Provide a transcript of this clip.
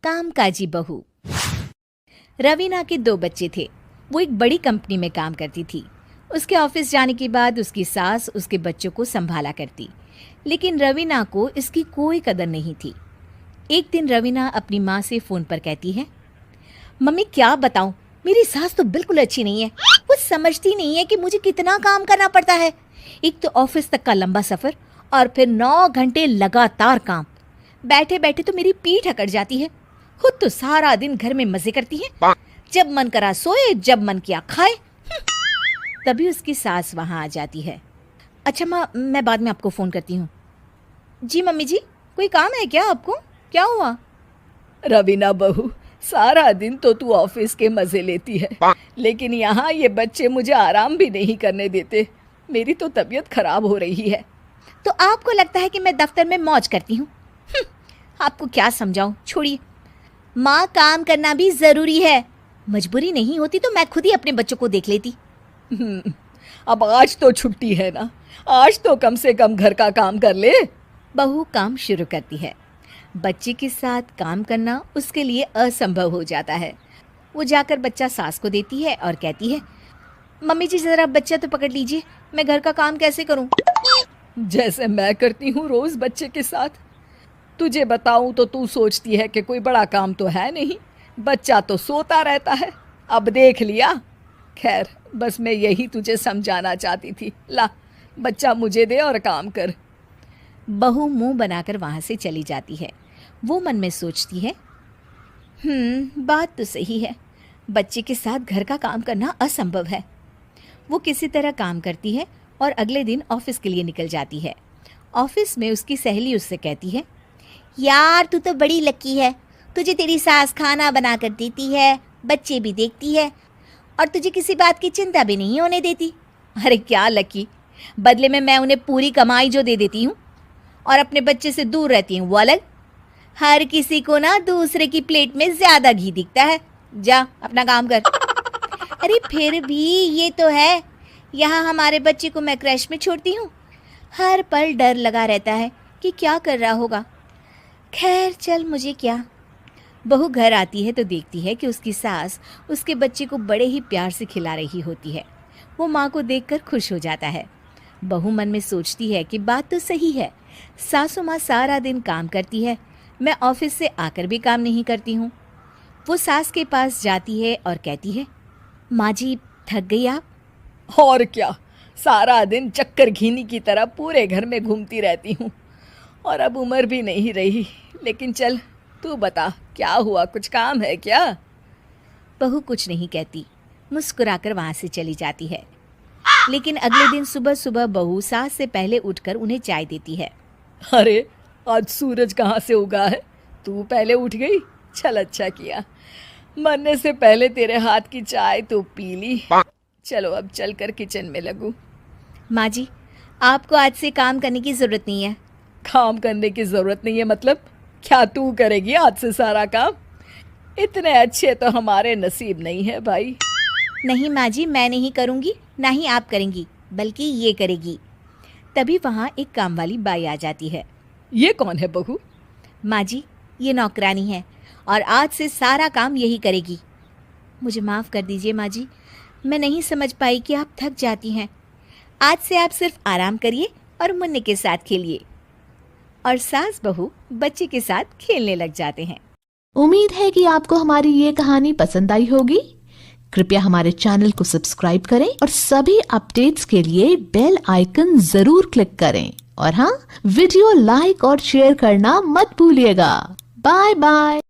कामकाजी बहू। रवीना के 2 बच्चे थे। वो एक बड़ी कंपनी में काम करती थी। उसके ऑफिस जाने के बाद उसकी सास उसके बच्चों को संभाला करती, लेकिन रवीना को इसकी कोई कदर नहीं थी। एक दिन रवीना अपनी माँ से फ़ोन पर कहती है, मम्मी क्या बताऊं, मेरी सास तो बिल्कुल अच्छी नहीं है। वो समझती नहीं है कि मुझे कितना काम करना पड़ता है। एक तो ऑफिस तक का लंबा सफ़र और फिर 9 घंटे लगातार काम। बैठे बैठे तो मेरी पीठ अकड़ जाती है। खुद तो सारा दिन घर में मजे करती है, जब मन करा सोए, जब मन किया खाए। तभी उसकी सास वहाँ आ जाती है। अच्छा माँ, मैं बाद में आपको फ़ोन करती हूँ। जी मम्मी जी, कोई काम है क्या आपको? क्या हुआ? रवीना बहू, सारा दिन तो तू ऑफिस के मजे लेती है, लेकिन यहाँ ये बच्चे मुझे आराम भी नहीं करने देते। मेरी तो तबीयत खराब हो रही है। तो आपको लगता है कि मैं दफ्तर में मौज करती हूँ? आपको क्या समझाऊं, छोड़िए। माँ, काम करना भी ज़रूरी है। मजबूरी नहीं होती तो मैं खुद ही अपने बच्चों को देख लेती। अब आज तो छुट्टी है ना, आज तो कम से कम घर का काम कर ले। बहू काम शुरू करती है। बच्चे के साथ काम करना उसके लिए असंभव हो जाता है। वो जाकर बच्चा सास को देती है और कहती है, मम्मी जी ज़रा बच्चा तो पकड़ लीजिए, मैं घर का काम कैसे करूं? जैसे मैं करती हूँ रोज बच्चे के साथ। तुझे बताऊं तो तू सोचती है कि कोई बड़ा काम तो है नहीं, बच्चा तो सोता रहता है। अब देख लिया। खैर, बस मैं यही तुझे समझाना चाहती थी। ला, बच्चा मुझे दे और काम कर। बहू मुंह बनाकर वहाँ से चली जाती है। वो मन में सोचती है, बात तो सही है, बच्चे के साथ घर का काम करना असंभव है। वो किसी तरह काम करती है और अगले दिन ऑफिस के लिए निकल जाती है। ऑफिस में उसकी सहेली उससे कहती है, यार तू तो बड़ी लकी है, तुझे तेरी सास खाना बना कर देती है, बच्चे भी देखती है और तुझे किसी बात की चिंता भी नहीं होने देती। अरे क्या लकी, बदले में मैं उन्हें पूरी कमाई जो दे देती हूँ और अपने बच्चे से दूर रहती हूँ वो अलग। हर किसी को ना दूसरे की प्लेट में ज़्यादा घी दिखता है। जा अपना काम कर। अरे फिर भी ये तो है, यहाँ हमारे बच्चे को मैं क्रैश में छोड़ती हूँ, हर पल डर लगा रहता है कि क्या कर रहा होगा। खैर चल, मुझे क्या। बहू घर आती है तो देखती है कि उसकी सास उसके बच्चे को बड़े ही प्यार से खिला रही होती है। वो माँ को देखकर खुश हो जाता है। बहू मन में सोचती है कि बात तो सही है, सासू माँ सारा दिन काम करती है, मैं ऑफिस से आकर भी काम नहीं करती हूँ। वो सास के पास जाती है और कहती है, माँ जी थक गई आप? और क्या, सारा दिन चक्कर घीनी की तरह पूरे घर में घूमती रहती हूँ और अब उम्र भी नहीं रही। लेकिन चल तू बता, क्या हुआ, कुछ काम है क्या? बहू कुछ नहीं कहती, मुस्कुराकर वहाँ से चली जाती है। लेकिन अगले दिन सुबह सुबह बहू सास से पहले उठकर उन्हें चाय देती है। अरे आज सूरज कहाँ से उगा है, तू पहले उठ गई। चल अच्छा किया, मरने से पहले तेरे हाथ की चाय तो पी ली। चलो अब चलकर किचन में लगूं। माँ जी, आपको आज से काम करने की ज़रूरत नहीं है। काम करने की ज़रूरत नहीं है मतलब? क्या तू करेगी आज से सारा काम? इतने अच्छे तो हमारे नसीब नहीं है भाई। नहीं माँ जी, मैं नहीं करूँगी, ना ही आप करेंगी, बल्कि ये करेगी। तभी वहाँ एक काम वाली बाई आ जाती है। ये कौन है बहू? माँ जी, ये नौकरानी है और आज से सारा काम यही करेगी। मुझे माफ़ कर दीजिए माँ जी, मैं नहीं समझ पाई कि आप थक जाती हैं। आज से आप सिर्फ आराम करिए और मुन्ने के साथ खेलिए। और सास बहू बच्चे के साथ खेलने लग जाते हैं। उम्मीद है कि आपको हमारी ये कहानी पसंद आई होगी। कृपया हमारे चैनल को सब्सक्राइब करें और सभी अपडेट्स के लिए बेल आइकन जरूर क्लिक करें। और हाँ, वीडियो लाइक और शेयर करना मत भूलिएगा। Bye bye.